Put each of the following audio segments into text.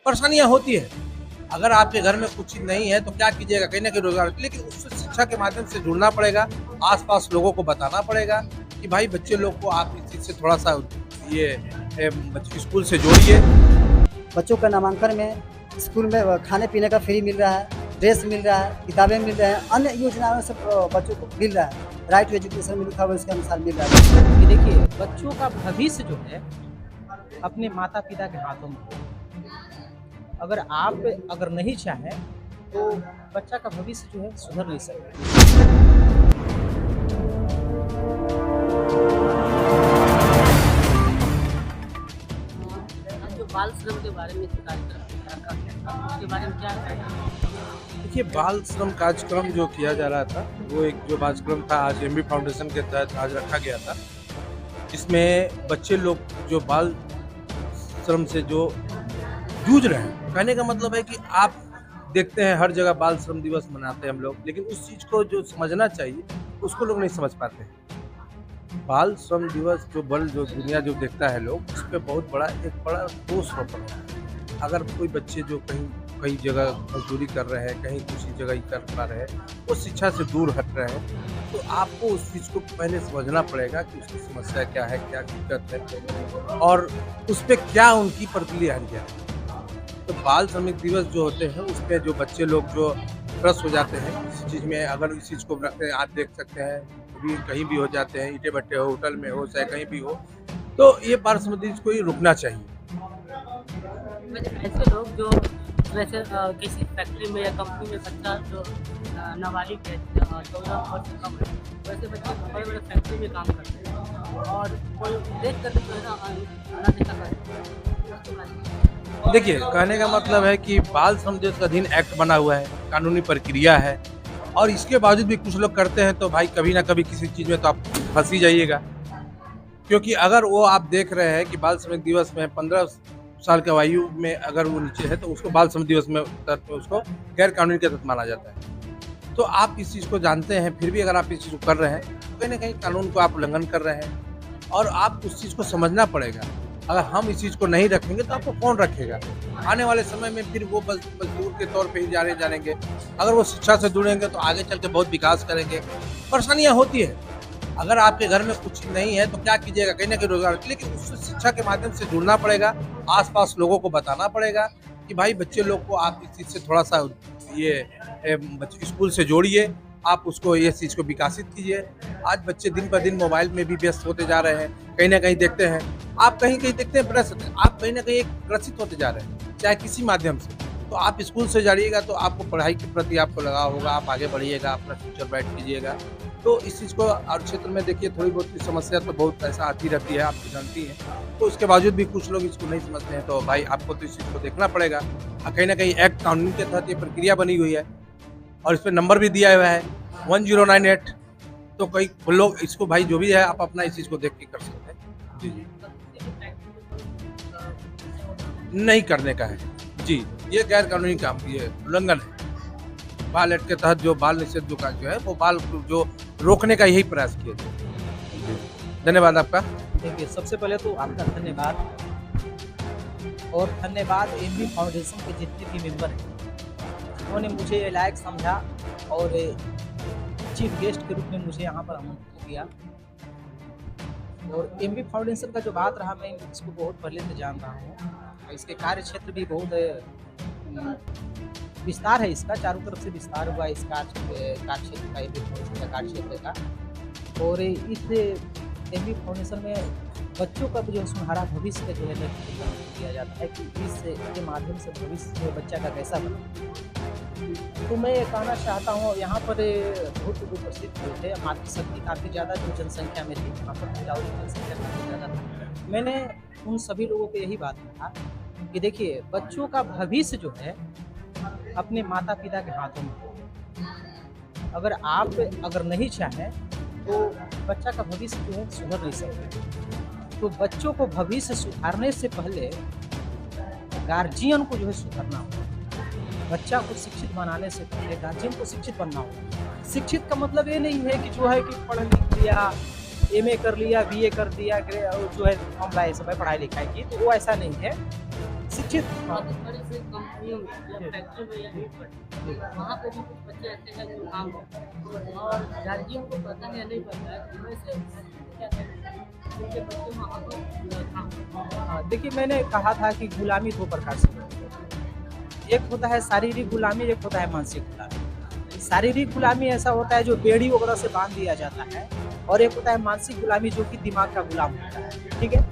परेशानियाँ होती हैं। अगर आपके घर में कुछ चीज़ नहीं है तो क्या कीजिएगा, कहीं न कहीं रोज़गार, लेकिन उससे शिक्षा के माध्यम से जुड़ना पड़ेगा, आस-पास लोगों को बताना पड़ेगा कि भाई बच्चे लोग को आप इस चीज़ से थोड़ा-सा ये बच्चे स्कूल से जोड़िए। बच्चों का नामांकन में स्कूल में खाने-पीने का फ्री मिल रहा है, ड्रेस मिल रहा है, किताबें मिल रहे हैं, अन्य योजनाओं से बच्चों को मिल रहा है। राइट टू एजुकेशन में लिखा हुआ है उसके अनुसार मिल रहा है। कि देखिए बच्चों का भविष्य जो है अपने माता पिता के हाथों में है। अगर आप अगर नहीं चाहें तो बच्चा का भविष्य जो है सुधर नहीं सकता। जो बाल श्रम के बारे में जो कार्यक्रम रखा गया था, उसके बारे में क्या कहना है? देखिए, बाल श्रम कार्यक्रम जो किया जा रहा था, वो एक जो कार्यक्रम था आज एमबी फाउंडेशन के तहत आज रखा गया था। इसमें बच्चे लोग जो बाल श्रम से जो जूझ रहे हैं, कहने का मतलब है कि आप देखते हैं हर जगह बाल श्रम दिवस मनाते हैं हम लोग, लेकिन उस चीज़ को जो समझना चाहिए, उसको लोग नहीं समझ पाते हैं। बाल श्रम दिवस जो दुनिया जो देखता है लोग, उस पे बहुत बड़ा एक बड़ा दोष रोपण होता है। अगर कोई बच्चे जो कई जगह मजदूरी कर रहे हैं, कहीं दूसरी जगह ही कर पा रहे हैं, वो शिक्षा से दूर हट रहे हैं, तो आपको उस चीज़ को पहले समझना पड़ेगा कि उसकी समस्या क्या है, क्या दिक्कत है और उस पे क्या उनकी प्रतिक्रिया है। तो बाल श्रमिक दिवस जो होते हैं, उस पे जो बच्चे लोग जो ग्रस्त हो जाते हैं किसी चीज़ में, अगर इस चीज़ को रखते हैं, आप देख सकते हैं कभी कहीं भी हो जाते हैं, ईंटे भट्टे हो, होटल में हो, चाहे कहीं भी हो, तो ये बाल श्रमिक दिवस को ही रुकना चाहिए। ऐसे लोग जो वैसे किसी फैक्ट्री में या कंपनी में बच्चा जो नाबालिग है 14 वर्ष से कम है, वैसे बच्चे बड़े-बड़े फैक्ट्री में काम करते हैं और कोई देख कर जो है ना अनदेखा करते हैं। देखिए, कहने का मतलब है कि बाल श्रम दिवस का अधीन एक्ट बना हुआ है, कानूनी प्रक्रिया है और इसके बावजूद भी कुछ लोग करते हैं, तो भाई कभी ना कभी किसी चीज़ में तो आप फँस ही जाइएगा। क्योंकि अगर वो आप देख रहे हैं कि बाल श्रमिक दिवस में 15 साल की आयु में अगर वो नीचे है, तो उसको बाल श्रम दिवस में तहत में उसको गैर कानूनी के तहत माना जाता है। तो आप इस चीज़ को जानते हैं, फिर भी अगर आप इस चीज़ को कर रहे हैं, तो कहीं न कहीं कानून को आप उल्लंघन कर रहे हैं और आप उस चीज़ को समझना पड़ेगा। अगर हम इस चीज़ को नहीं रखेंगे तो आपको कौन रखेगा? आने वाले समय में फिर वो बस मज़दूर के तौर पे ही जानेंगे। अगर वो शिक्षा से जुड़ेंगे तो आगे चल के बहुत विकास करेंगे। परेशानियाँ होती हैं। अगर आपके घर में कुछ चीज़ नहीं है तो क्या कीजिएगा, कहीं न कहीं रोज़गार, लेकिन उससे शिक्षा के माध्यम से जुड़ना पड़ेगा, आस-पास लोगों को बताना पड़ेगा कि भाई बच्चे लोग को आप इस चीज़ से थोड़ा-सा बच्चे स्कूल से जोड़िए, आप उसको ये चीज़ को विकसित कीजिए। आज बच्चे दिन ब दिन मोबाइल में भी व्यस्त होते जा रहे हैं, कहीं न कहीं देखते हैं। आप कहीं-कहीं देखते हैं भ्रष्ट, आप कहीं न कहीं एक ग्रसित होते जा रहे हैं, चाहे किसी माध्यम से। तो आप स्कूल से जाइएगा तो आपको पढ़ाई के प्रति आपको लगाव होगा, आप आगे बढ़िएगा, अपना फ्यूचर ब्राइट कीजिएगा। तो इस चीज़ को और क्षेत्र में देखिए थोड़ी बहुत समस्या तो बहुत ऐसा आती रहती है, आप तो जानती हैं। तो उसके बावजूद भी कुछ लोग इसको नहीं समझते हैं, तो भाई आपको तो इस चीज़ को देखना पड़ेगा। कहीं न कहीं एक्ट कानून के तहत ये प्रक्रिया बनी हुई है और इस पे नंबर भी दिया हुआ है 1098। तो कई लोग इसको भाई जो भी है आप अपना इस चीज़ को देख के कर सकते हैं। जी, जी। नहीं करने का है। जी, ये गैर कानूनी काम, ये उल्लंघन है। बाल एक्ट के तहत जो बाल निषेध जो कार्य जो है, वो बाल को जो रोकने का यही प्रयास किया जाए। जी, धन्यवाद आपका। देखिए सबसे पहले तो आपका धन्यवाद और धन्यवाद एमबी फाउंडेशन के जितने भी मेंबर हैं, उन्होंने मुझे ये लायक समझा और चीफ गेस्ट के रूप में मुझे यहाँ पर आमंत्रित किया। और एमबी फाउंडेशन का जो बात रहा, मैं इसको बहुत पहले से जान रहा हूँ। इसके कार्य क्षेत्र भी बहुत विस्तार है, इसका चारों तरफ से विस्तार हुआ इस कार्य क्षेत्र का, एमबी फाउंडेशन का कार्य क्षेत्र का। और इस एमबी फाउंडेशन में बच्चों का जो सुनहरा भविष्य का जो है नेतृत्व किया जाता है कि इसके माध्यम से भविष्य जो है बच्चा का कैसा बने। तो मैं ये कहना चाहता हूँ, यहाँ पर बहुत लोग उपस्थित हुए थे, मातृशक्ति काफ़ी ज़्यादा जो जनसंख्या में थी, यहाँ पर महिलाओं की जनसंख्या काफ़ी ज़्यादा था। मैंने उन सभी लोगों को यही बात कहा कि देखिए बच्चों का भविष्य जो है अपने माता पिता के हाथों में है। अगर आप अगर नहीं चाहें तो बच्चा का भविष्य जो है सुधर नहीं सकता। तो बच्चों को भविष्य सुधारने से पहले गार्जियन को जो है सुधरना होगा। बच्चा को शिक्षित बनाने से पहले गार्जियन को शिक्षित बनना होगा। शिक्षित का मतलब ये नहीं है कि जो है कि पढ़ लिख लिया, एमए कर लिया, बीए कर दिया, जो है मामला ये सब है पढ़ाई लिखाई की, तो वो ऐसा नहीं है। शिक्षित शिक्षित बहुत बड़ी से कंपनियों में या फैक्ट्री में या ईंट भट्टी वहाँ पे भी कुछ बच्चे ऐसे हैं जो काम करते हैं और गार्जियन को पता है या नहीं पता है तो वैसे क्या करते हैं उनके बच्चे वहाँ पर काम करते हैं। देखिए मैंने कहा था कि गुलामी दो प्रकार से होती है। एक होता है शारीरिक गुलामी, एक होता है मानसिक गुलामी। शारीरिक गुलामी ऐसा होता है जो बेड़ी वगैरह से बांध दिया जाता है और एक होता है मानसिक गुलामी जो कि दिमाग का गुलाम होता है। ठीक है,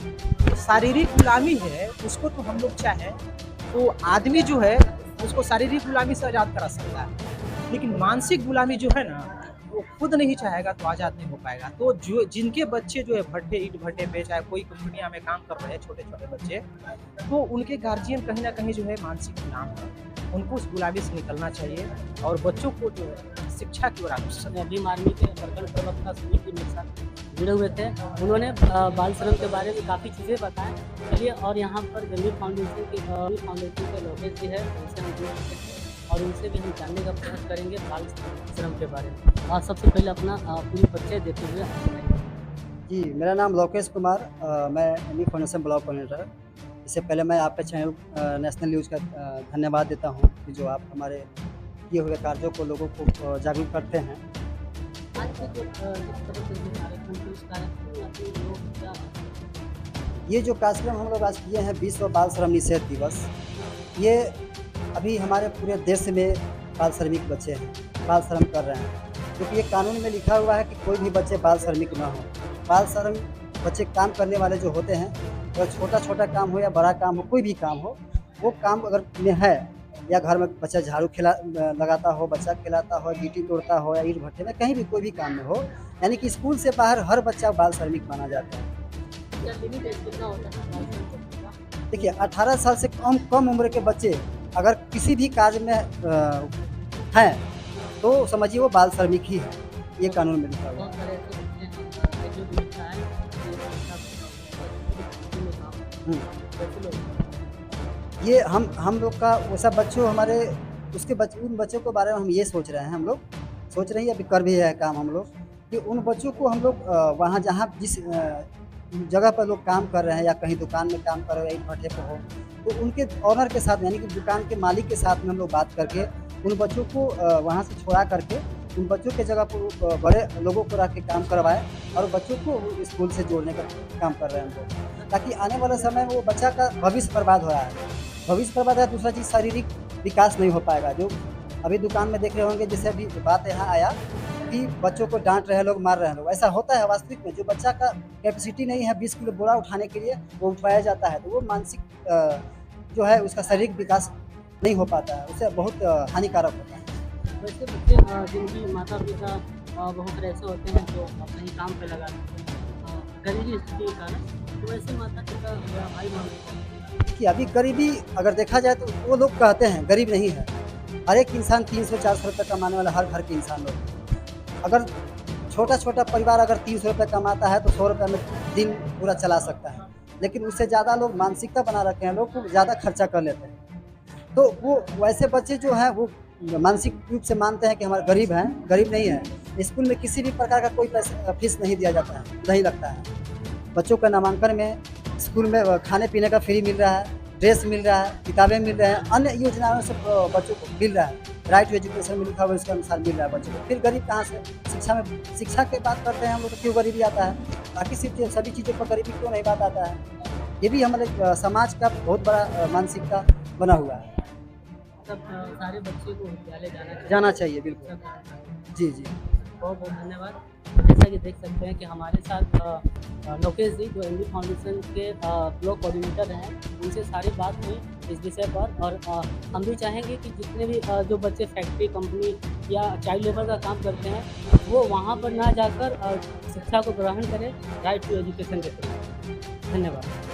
तो शारीरिक गुलामी है उसको तो हम लोग चाहें तो आदमी जो है उसको शारीरिक गुलामी से आज़ाद करा सकता है, लेकिन मानसिक गुलामी जो है ना वो खुद नहीं चाहेगा तो आज़ाद नहीं हो पाएगा। तो जो जिनके बच्चे जो है भट्टे ईंट भट्टे पे चाहे कोई कंपनियां में काम कर रहे हैं छोटे छोटे बच्चे, तो उनके गार्जियन कहीं ना कहीं जो है मानसिक गुलाम है, उनको उस गुलामी से निकलना चाहिए और बच्चों को जो है शिक्षा की ओर आकर्षित। भीम आर्मी के प्रखंड प्रवक्ता सुनील जी मेरे साथ जुड़े हुए थे, उन्होंने बाल श्रम के बारे में काफ़ी चीज़ें बताएं। चलिए और यहाँ पर गंभीर फाउंडेशन के लोकेश जी है, उनसे हम जुड़ चुके हैं और उनसे भी हम जानने का प्रयास करेंगे बाल श्रम के बारे में। और सबसे पहले अपना पूरी परिचय देते हुए आप बताइए। जी, मेरा नाम लोकेश कुमार, मैं एमी फाउंडेशन ब्लॉक कोऑर्डिनेटर। इससे पहले मैं आपके चैनल नेशनल न्यूज़ का धन्यवाद देता हूँ कि जो आप हमारे किए हुए कार्यों को लोगों को जागरूक करते हैं। आज के जो जिस तरह से जो कार्यक्रम थे, उस कार्यक्रम में अपने लोग क्या ये जो कार्यक्रम हम लोग आज किए हैं विश्व बाल श्रम निषेध दिवस, ये अभी हमारे पूरे देश में बाल श्रमिक बच्चे हैं, बाल श्रम कर रहे हैं, क्योंकि ये कानून में लिखा हुआ है कि कोई भी बच्चे बाल श्रमिक ना हो। बाल श्रम बच्चे काम करने वाले जो होते हैं, अगर छोटा छोटा काम हो या बड़ा काम हो, कोई भी काम हो, वो काम अगर में है या घर में बच्चा झाड़ू लगाता हो, बच्चा खिलाता हो, गिट्टी तोड़ता हो या ईंट भट्टे में कहीं भी कोई भी काम में हो, यानी कि स्कूल से बाहर हर बच्चा बाल श्रमिक माना जाता है। लिमिट एज कितना होता है बाल श्रम का? देखिए 18 साल से कम उम्र के बच्चे अगर किसी भी कार्य में हैं तो समझिए वो बाल श्रमिक ही है, ये कानून में लिखा हुआ है। बहुत सारे ऐसे बच्चे हैं जो मिलता है हम्म। कैसे लोग ये हम लोग का वैसा बच्चों हमारे उन बच्चों के बारे में हम ये सोच रहे हैं, हम लोग सोच रहे हैं, अभी कर भी है काम हम लोग, कि उन बच्चों को हम लोग वहाँ जहाँ जिस जगह पर लोग काम कर रहे हैं या कहीं दुकान में काम कर रहे हैं, ईंट भट्टे पर हो, तो उनके ऑनर के साथ यानी कि दुकान के मालिक के साथ में हम लोग बात करके उन बच्चों को वहाँ से छोड़ा करके उन बच्चों के जगह पर बड़े लोगों को रख के काम करवाए और बच्चों को स्कूल से जोड़ने का काम कर रहे हैं हम लोग, ताकि आने वाले समय में वो बच्चा का भविष्य बर्बाद हो रहा है। भविष्य बर्बाद है, दूसरा चीज़ शारीरिक विकास नहीं हो पाएगा। जो अभी दुकान में देख रहे होंगे, जैसे अभी बात यहाँ आया कि बच्चों को डांट रहे हैं लोग, मार रहे हैं लोग, ऐसा होता है वास्तविक में। जो बच्चा का कैपेसिटी नहीं है 20 किलो बोरा उठाने के लिए, वो उठाया जाता है तो वो मानसिक जो है उसका शारीरिक विकास नहीं हो पाता है, उससे बहुत हानिकारक होता है। वैसे बच्चे जिनकी माता पिता बहुत सारे ऐसे होते हैं जो अपने ही काम पे लगा देते हैं गरीबी स्थिति के कारण, तो वैसे माता पिता या भाई बहन कि अभी गरीबी अगर देखा जाए तो वो लोग कहते हैं गरीब नहीं है। हर एक इंसान 300-400 रुपये कमाने वाला हर घर के इंसान लोग, अगर छोटा छोटा परिवार अगर 300 रुपये कमाता है तो 100 रुपये में दिन पूरा चला सकता है, लेकिन उससे ज़्यादा लोग मानसिकता बना रखे हैं, लोग ज़्यादा खर्चा कर लेते हैं। तो वो वैसे बच्चे जो हैं वो मानसिक रूप से मानते हैं कि हमारे गरीब हैं, गरीब नहीं है। स्कूल में किसी भी प्रकार का कोई पैसा फीस नहीं दिया जाता है, नहीं लगता है। बच्चों का नामांकन में स्कूल में खाने पीने का फ्री मिल रहा है, ड्रेस मिल रहा है, किताबें मिल रहे हैं, अन्य योजनाओं से बच्चों को मिल रहा है। राइट टू एजुकेशन में लिखा हुआ उसके अनुसार मिल रहा है बच्चों को। फिर गरीब कहाँ से? शिक्षा की बात करते हैं हम लोग तो क्यों गरीबी आता है, बाकी सिर्फ सभी चीज़ों पर गरीबी क्यों नहीं बात आता है? ये भी हमारे समाज का बहुत बड़ा मानसिकता बना हुआ है। सब सारे बच्चे को विद्यालय जाना चाहिए, बिल्कुल। जी जी, बहुत बहुत धन्यवाद। जैसा कि देख सकते हैं कि हमारे साथ लोकेश जी जो एमबी फाउंडेशन के ब्लॉक कोऑर्डिनेटर हैं, उनसे सारी बात हुई इस विषय पर। और हम भी चाहेंगे कि जितने भी जो बच्चे फैक्ट्री कंपनी या चाइल्ड लेबर का काम करते हैं वो वहाँ पर ना जाकर शिक्षा को ग्रहण करें, राइट टू एजुकेशन के थ्रू। धन्यवाद।